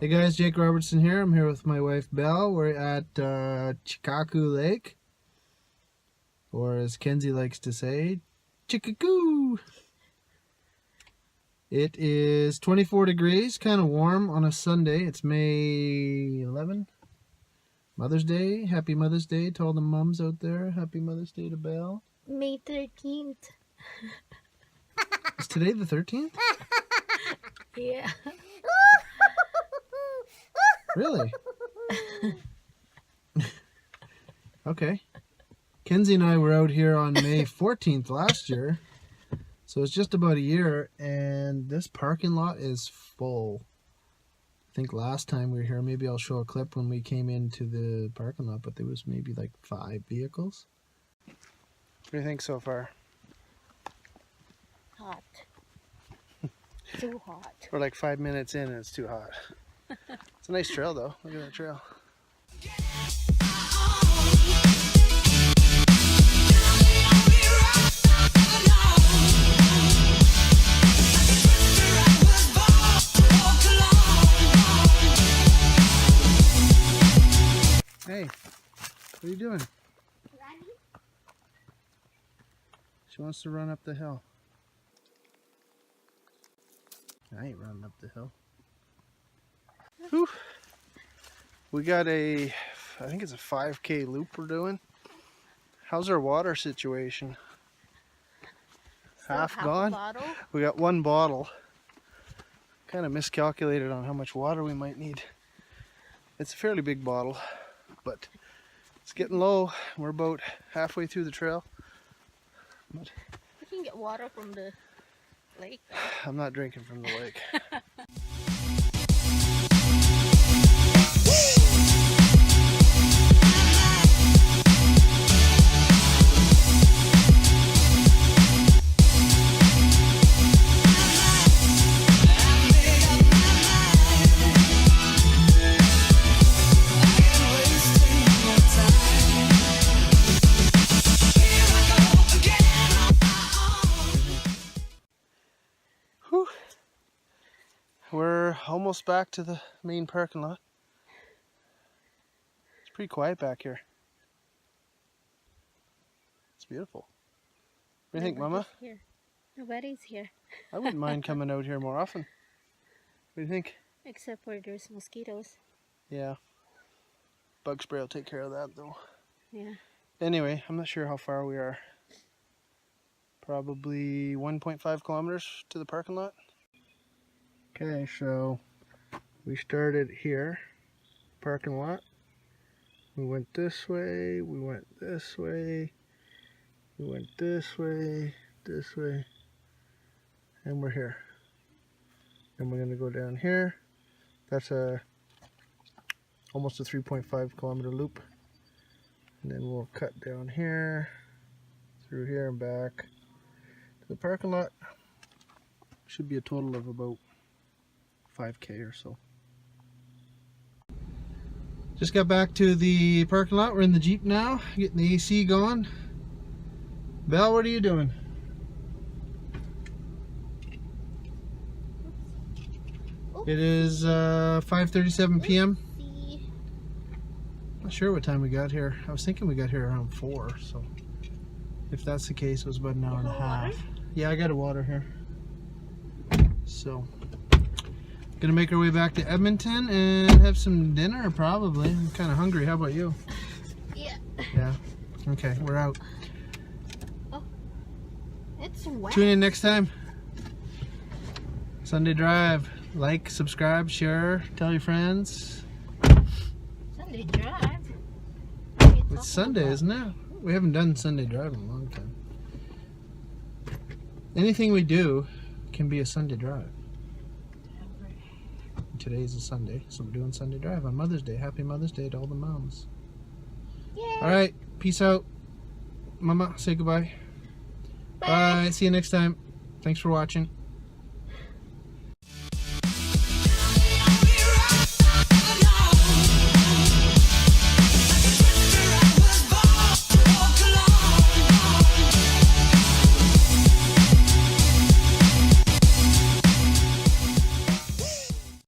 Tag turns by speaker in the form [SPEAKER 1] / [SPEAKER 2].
[SPEAKER 1] Hey guys, Jake Robertson here. I'm here with my wife Belle. We're at Chickakoo Lake, or as Kenzie likes to say, Chickakoo. It is 24 degrees, kind of warm on a Sunday. It's May 11, Mother's Day. Happy Mother's Day to all the mums out there. Happy Mother's Day to Belle.
[SPEAKER 2] May 13th.
[SPEAKER 1] Is today the 13th?
[SPEAKER 2] Yeah.
[SPEAKER 1] Really? Okay. Kenzie and I were out here on May 14th last year. So it's just about a year, and this parking lot is full. I think last time we were here, maybe I'll show a clip when we came into the parking lot, but there was maybe like 5 vehicles. What do you think so far?
[SPEAKER 2] Hot. Too hot.
[SPEAKER 1] We're like 5 minutes in and it's too hot. It's a nice trail though. Look at that trail. Hey, what are you doing?
[SPEAKER 2] Running?
[SPEAKER 1] She wants to run up the hill. I ain't running up the hill. Whew. We got I think it's a 5K loop we're doing. How's our water situation? Half gone? We got 1 bottle. Kind of miscalculated on how much water we might need. It's a fairly big bottle, but it's getting low. We're about halfway through the trail. But
[SPEAKER 2] We can get water from the lake.
[SPEAKER 1] I'm not drinking from the lake. We're almost back to the main parking lot. It's pretty quiet back here. It's beautiful. What do you think, Mama?
[SPEAKER 2] Here. Nobody's here.
[SPEAKER 1] I wouldn't mind coming out here more often. What do you think?
[SPEAKER 2] Except where there's mosquitoes.
[SPEAKER 1] Yeah. Bug spray will take care of that though.
[SPEAKER 2] Yeah.
[SPEAKER 1] Anyway, I'm not sure how far we are. Probably 1.5 kilometers to the parking lot. Okay, so we started here, parking lot. We went this way, we went this way, we went this way, and we're here. And we're gonna go down here. That's almost a 3.5 kilometer loop. And then we'll cut down here, through here and back to the parking lot. Should be a total of about 5K or so. Just got back to the parking lot. We're in the Jeep now, getting the AC going. Belle, what are you doing?
[SPEAKER 2] Oops.
[SPEAKER 1] It is 5:37 p.m.
[SPEAKER 2] Oopsie.
[SPEAKER 1] Not sure what time we got here. I was thinking we got here around 4, so if that's the case, it was about an hour and a half. Yeah, I got a water here. So gonna make our way back to Edmonton and have some dinner probably. I'm kind of hungry. How about you?
[SPEAKER 2] Yeah.
[SPEAKER 1] Yeah. Okay, we're out.
[SPEAKER 2] Oh. It's wet.
[SPEAKER 1] Tune in next time. Sunday Drive. Like, subscribe, share, tell your friends.
[SPEAKER 2] Sunday drive.
[SPEAKER 1] It's Sunday, isn't it? We haven't done Sunday Drive in a long time. Anything we do can be a Sunday Drive. Today's a Sunday, so we're doing Sunday Drive on Mother's Day. Happy Mother's Day to all the moms.
[SPEAKER 2] Yay.
[SPEAKER 1] All right, peace out. Mama, say goodbye. Bye. See you next time. Thanks for watching.